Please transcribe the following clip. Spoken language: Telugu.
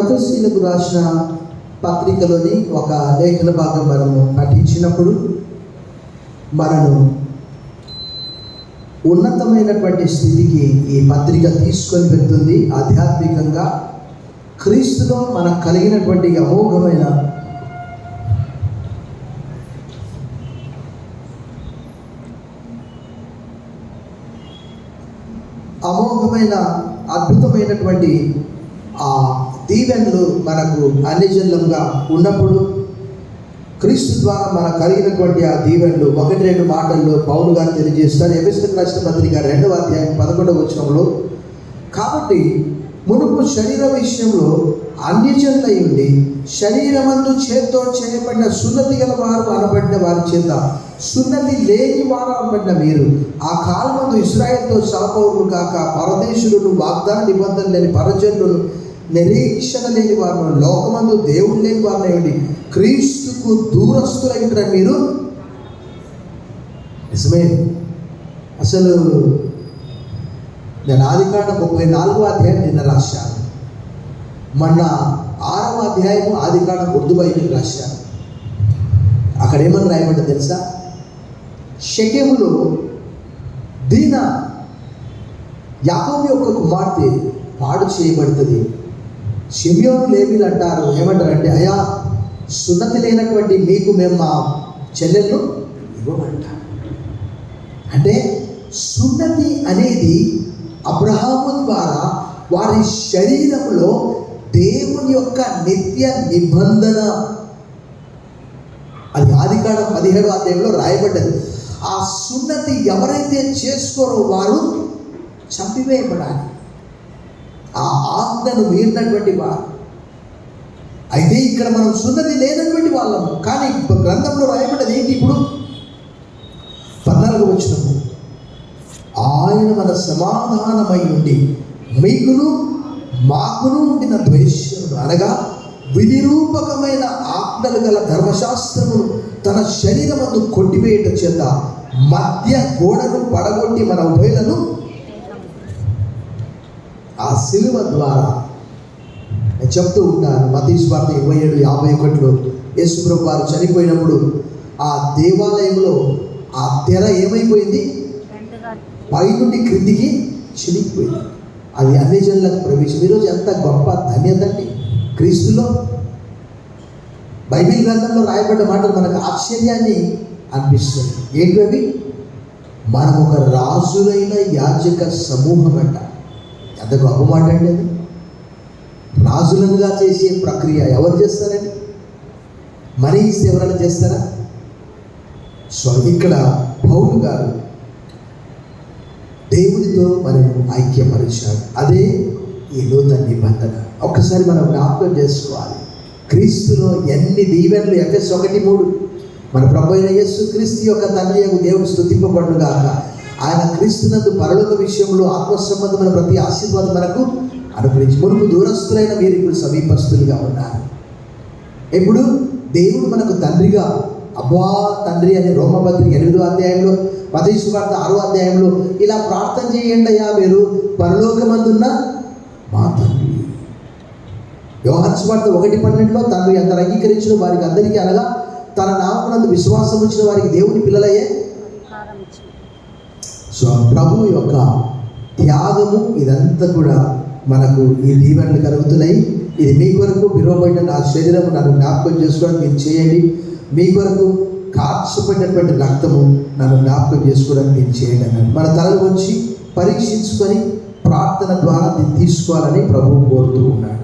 ఎఫెసీయులకు రాసిన పత్రికలోని ఒక లేఖన భాగం మనము పఠించినప్పుడు మనను ఉన్నతమైనటువంటి స్థితికి ఈ పత్రిక తీసుకొని వెళ్తుంది. ఆధ్యాత్మికంగా క్రీస్తులో మనకు కలిగినటువంటి అమోఘమైన అద్భుతమైనటువంటి ఆ దీవెనలు మనకు అన్యజనులంగా ఉన్నప్పుడు క్రీస్తు ద్వారా మనకు కలిగినటువంటి ఆ దీవెనలు 1-2 మాటల్లో పౌలు గారు తెలియజేస్తారు. ఎఫెసీయులకు రాసిన పత్రిక 2వ అధ్యాయం 11వ వచనంలో, కాబట్టి మునుపు శరీర విషయంలో అన్యజనులై ఉండి శరీరమందు చేత్తో చేయబడిన సున్నతి గల వారు అనబడిన వారి చేత సున్నతి లేని వారు అనబడిన మీరు ఆ కాలమందు ఇశ్రాయేలుతో సహపౌరులు కాక పరదేశులను, వాగ్దాన నిబంధన లేని పరజనులను, నిరీక్షణ లేని వారిని, లోకమందు దేవుడు లేని వారిని ఉండి క్రీస్తుకు దూరస్తులైన మీరు. నిజమే. అసలు నేను ఆదికాండం 34వ అధ్యాయం నిన్న రాశాను. మొన్న 6వ అధ్యాయం ఆదికాండం ఉర్దూ బైబిల్ రాశాను. అక్కడ ఏమని రాయబడ్డా తెలుసా? షెకెములో దీనా యాకోబు యొక్క కుమార్తె పాడు చేయబడుతుంది. షిమ్యోను లేవీలు అంటారు, ఏమంటారంటే, అయ్యా సున్నతి లేనటువంటి మీకు మేము మా చెల్లెళ్ళు ఇవ్వమంట. అంటే సున్నతి అనేది అబ్రహాము ద్వారా వారి శరీరంలో దేవుని యొక్క నిత్య నిబంధన. అది ఆదికాండం 17వ అధ్యాయంలో రాయబడ్డది. ఆ సున్నతి ఎవరైతే చేసుకోరో వారు చంపివేయబడాలి, ఆ ఆజ్ఞను మీరినటువంటి వారు. అయితే ఇక్కడ మనం సున్నతి లేనటువంటి వాళ్ళము. కానీ గ్రంథంలో రాయబడ్డది ఏంటి? ఇప్పుడు 14వ వచనము, ఆయన మన సమాధానమై ఉండి మీకును మాకును ఉండిన ద్వేషమును అనగా విధిరూపకమైన ఆజ్ఞలు గల ధర్మశాస్త్రమును తన శరీరమందు కొట్టివేయట చేత మధ్య గోడను పడగొట్టి మన ఉభయులను ఆ శిలువ ద్వారా. నేను చెప్తూ ఉంటాను, మత్తయి సువార్త 27:51లో యేసుప్రభు వారు చనిపోయినప్పుడు ఆ దేవాలయంలో ఆ తెర ఏమైపోయింది? పైనుండి క్రిందికి చినిగిపోయింది. అది అన్ని జనులకు ప్రవేశం. ఈరోజు ఎంత గొప్ప ధన్యత అండి క్రీస్తులో. బైబిల్ గ్రంథంలో రాయబడ్డ మాటలు మనకు ఆశ్చర్యాన్ని అనిపిస్తుంది. ఏంటి అవి? మనం ఒక రాజులైన యాజక సమూహం అంట. ఎంత గొప్ప మాట అండి అది. రాజులుగా చేసే ప్రక్రియ ఎవరు చేస్తారండి? మనీ ఇస్తే ఎవరైనా చేస్తారా? సో ఇక్కడ పౌలు గారు దేవుడితో మనం ఐక్యపరిచాడు. అదే ఈ నూతన నిబంధన. ఒక్కసారి మనం జ్ఞాపకం చేసుకోవాలి, క్రీస్తులో ఎన్ని దీవెనలు. ఎఫెసీ 1:3, మన ప్రభు అయిన యేసు క్రీస్తు యొక్క తండ్రి యొక్క దేవుడు స్తుతింపబడును గాక. ఆయన క్రీస్తునందు పరలోక విషయంలో ఆత్మ సంబంధమైన ప్రతి ఆశీర్వాదం మనకు అనుగ్రహించి మునుపు దూరస్తులైన మీరు ఇప్పుడు సమీపస్తులుగా ఉన్నారు. ఇప్పుడు దేవుడు మనకు తండ్రిగా, అబ్బా తండ్రి అని రోమపత్రిక 8వ అధ్యాయంలో, మత్తయి సువార్త 6వ అధ్యాయంలో ఇలా ప్రార్థన చేయండి, అయ్యా మీరు పరలోకమందున్న మా తండ్రి. యోహాను సువార్త 1:12లో తండ్రి అందరు అంగీకరించిన వారికి అందరికీ, అనగా తన నామమునందు విశ్వాసం ఉంచిన వారికి దేవుని పిల్లలయ్యే. సో ప్రభు యొక్క త్యాగము ఇదంతా కూడా మనకు ఈ దీవెనలు కలుగుతున్నాయి. ఇది మీ కొరకు పిలువబడిన నా శరీరం నన్ను జ్ఞాపకం చేసుకోవడానికి మీరు చేయండి. మీ కొరకు కార్చబడినటువంటి రక్తము నన్ను జ్ఞాపకం చేసుకోవడానికి నేను చేయండి అన్నాడు. మన తలలు వచ్చి పరీక్షించుకొని ప్రార్థన ద్వారా దీన్ని తీసుకోవాలని ప్రభువు కోరుతూ ఉన్నాడు.